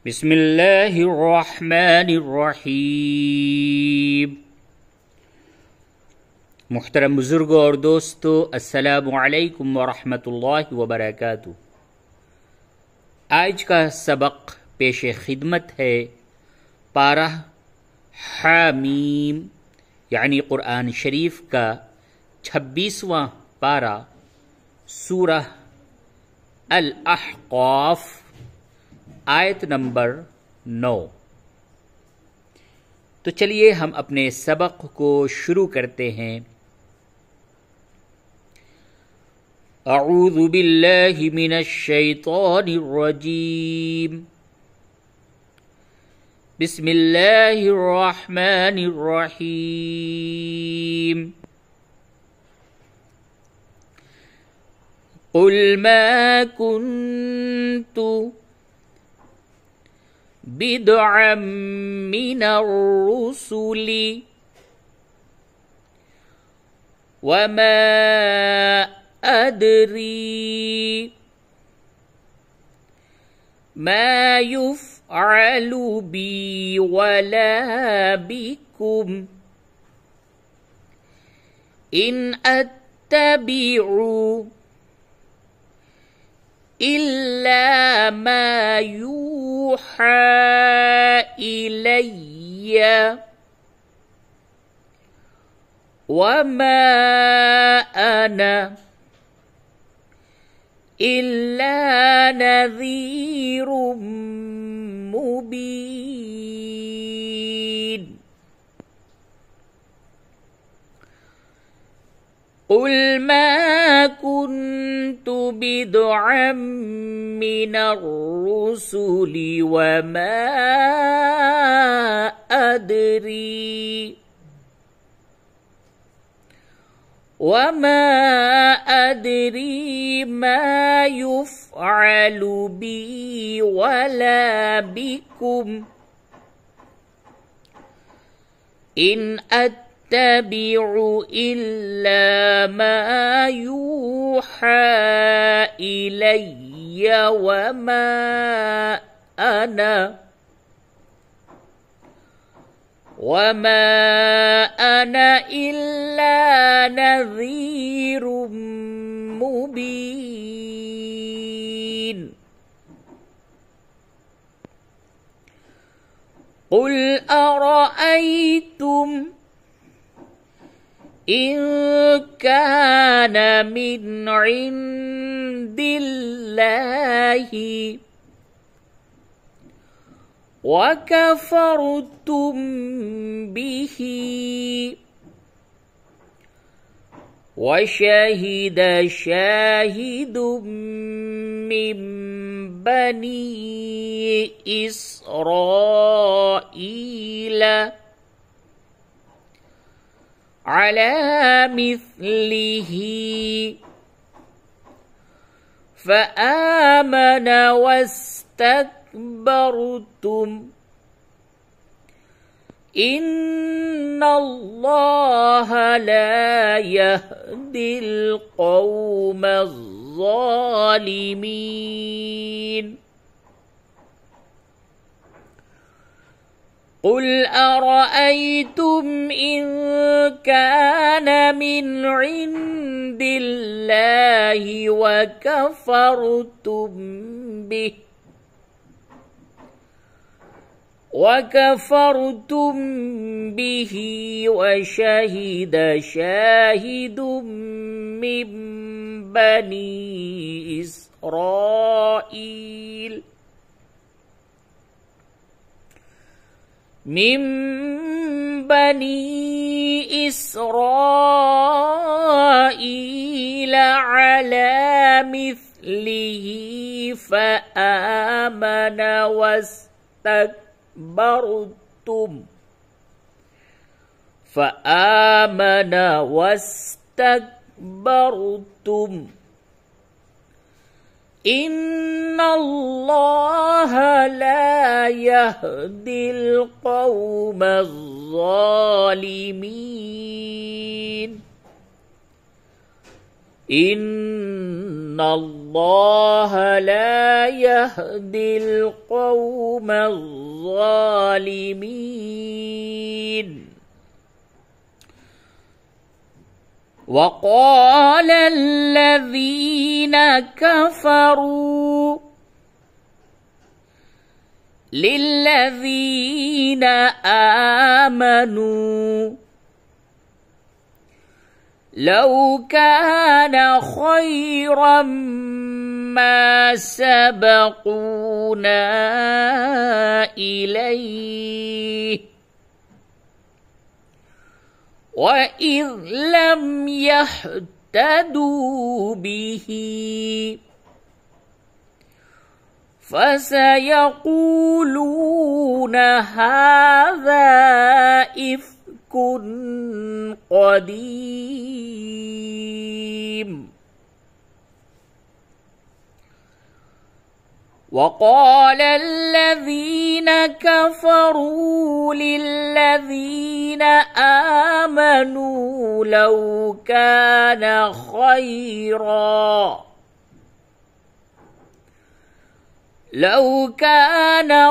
बिस्मिल्लाहिर्रहमानिर्रहीम। मुहतरम बुजुर्गों और दोस्तों, अस्सलामु अलैकुम वरहमतुल्लाहि वबरकातुहू। आज का सबक पेश खिदमत है पारा हामीम यानी कुरान शरीफ का 26वां पारा, सूरह अल अहक़ाफ, आयत नंबर 9। तो चलिए हम अपने सबक को शुरू करते हैं। अऊज़ु बिल्लाहि मिनश शैतानिर रजीम। बिस्मिल्लाहिर रहमानिर रहीम। कुल मा कुन्तु बिदअम मिनर रुसुलि वमा अदरी मा युफ़अलु बी वला बिकुम इन अत्तबिउ इल्ला मा यूहा इलैया वमा अना इल्ला नज़ीरुम मुबीन। कुल मा कुन्तु बिदअम मिनर रुसुलि वमा अदरी मा युफ़अलु बी वला बिकुम इन अत्तबिउ इल्ला मा यूहा इलैया वमा अना इल्ला नज़ीरुम मुबीन। कुल अरअयतुम इन कान मिन इंदिल्लाहि वकफरतुम बिही वशहिद शाहिदुम मिन बनी इस्राईल अला मिस्लिही फ़आमन वस्तकबरतुम इन्नल्लाह ला यहदिल क़ौमज़्ज़ालिमीन। कुल अरअयतुम इन कान मिन इंदिल्लाहि वकफरतुम बिही वशहिद शाहिदुम मिन बनी इस्राईल अला मिस्लिही फ़आमन वस्तकबरतुम इन्नल्लाह ला यहदिल क़ौमज़्ज़ालिमीन। إن الله لا يهدي القوم الظالمين. وقال الذين كفروا للذين آمنوا لو كان خيرا ما سبقونا إليه وإذ لم يهتدوا به فسيقولون هذا إفك قديم. وقال الذين كفروا للذين آمنوا لو كان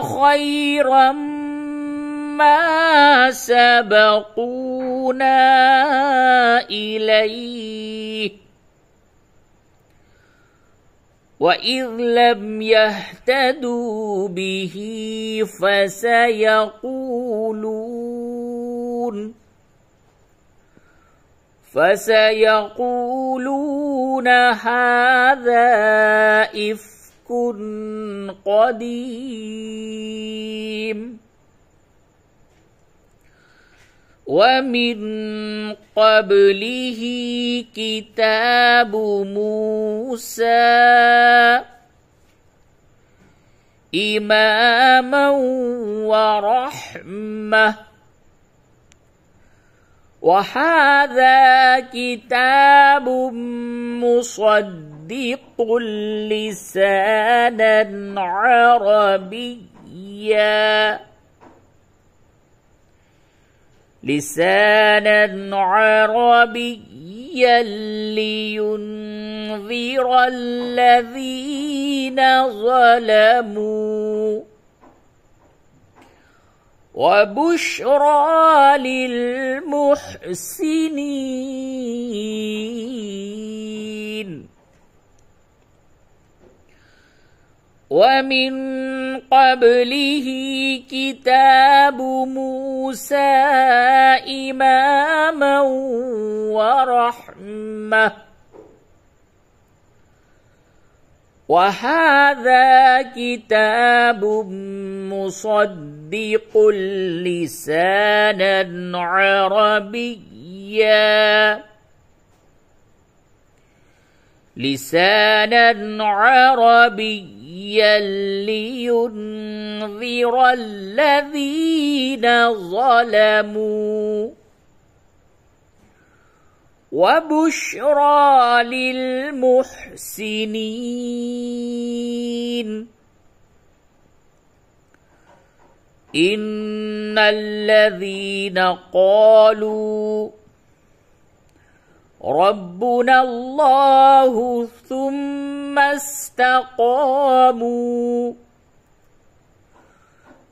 خيرا ما سبقونا إليه وإذ لم يهتدوا به فسيقولون هذا إفك قديم. ومن قبله كتاب موسى إماما ورحمة وهذا كتاب مصدق لسانا عربيا لينذر الذين ظلموا وبشرى للمحسنين. ومن قبله كتاب موسى إماما ورحمة وهذا كتاب مصدق لسانا عربيا لينذر الذين ظلموا وبشرى للمحسنين. إن الذين قالوا ربنا الله ثم استقاموا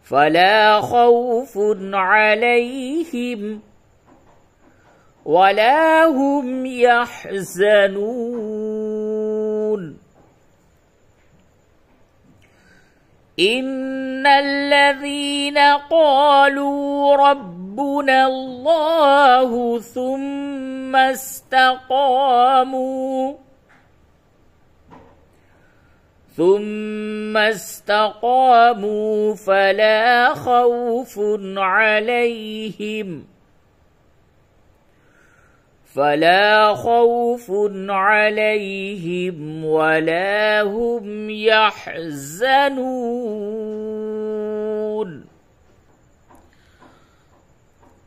فلا خوف عليهم ولا هم يحزنون. إن الذين قالوا ربنا الله ثم استقاموا فلا خوف عليهم ولا هم يحزنون.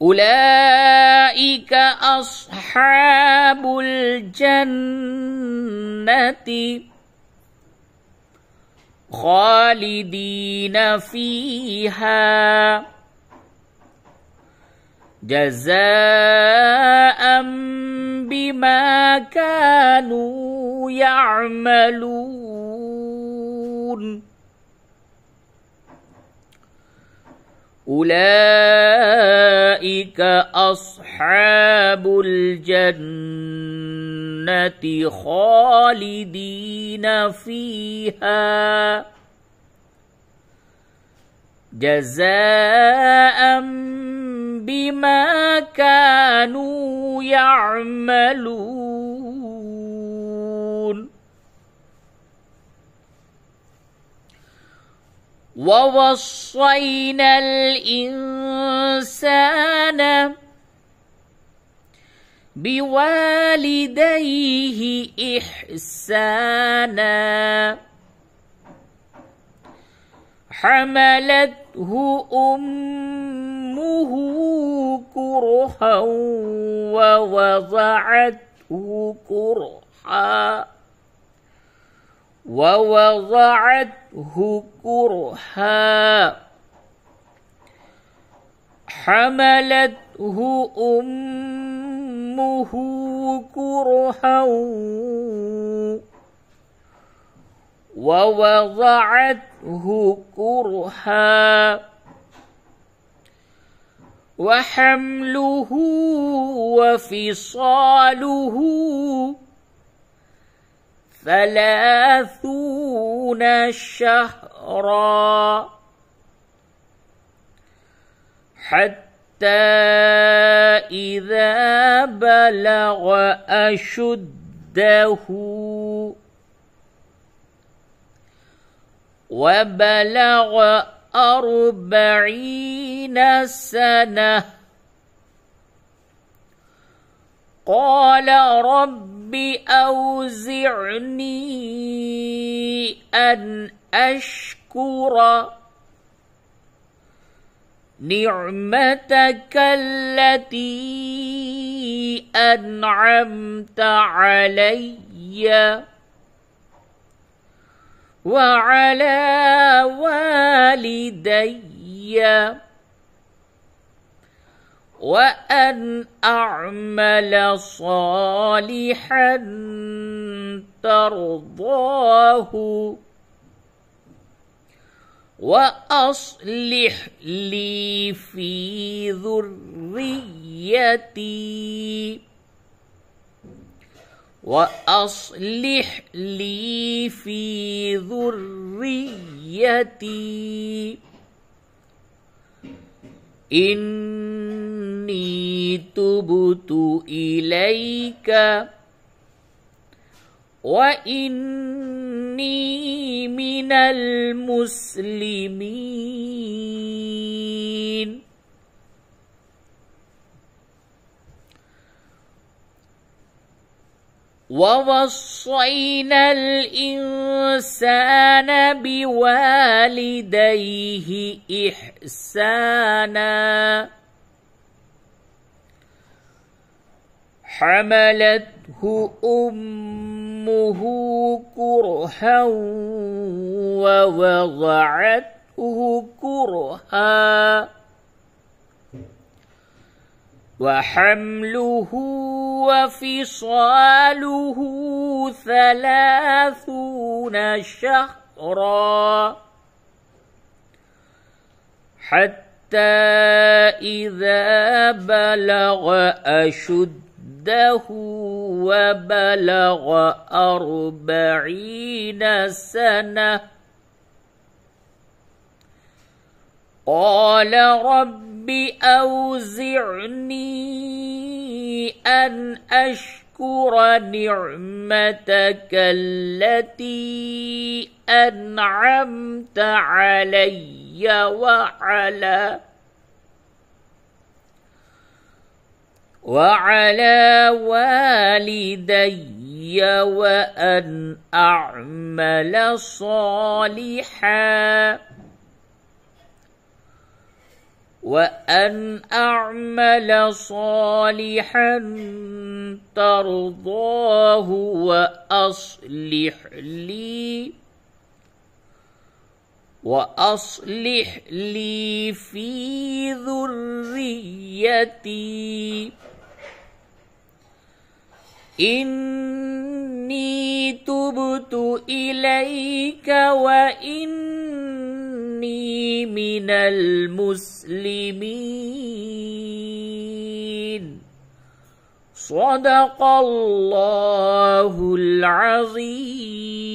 أولئك أصحاب الجنة خالدين فيها جزاء بما كانوا يعملون أولئك أصحاب الجنة خالدين فيها جزاء بما كانوا يعملون ووصينا الإنسان بوالديه إحسانا حملته أمه كرها ووضعته كرها حملته أمه كرها ووضعته كرها وحمله وفصاله 30 شهرا حتى إذا بلغ أشده وبلغ 40 سنة قال رب أوزعني أن أشكر نعمتك التي أنعمت علي وعلى والدي وأن أعمل صالحا ترضاه وأصلح لي في ذريتي إني تبت إليك وإني من المسلمين ووصينا الإنسان بوالديه إحسانا حملته أمه كرها ووضعته كرها وحمله وفصاله 30 شهرا حتى إذا بلغ أشده وبلغ 40 سنة قال رب أوزعني أن أشكر نعمتك التي أنعمت علي وعلى والدي وأن أعمل صالحا ترضاه وأصلح لي في ذريتي إني تبت إليك وإني من المسلمين. صدق الله العظيم.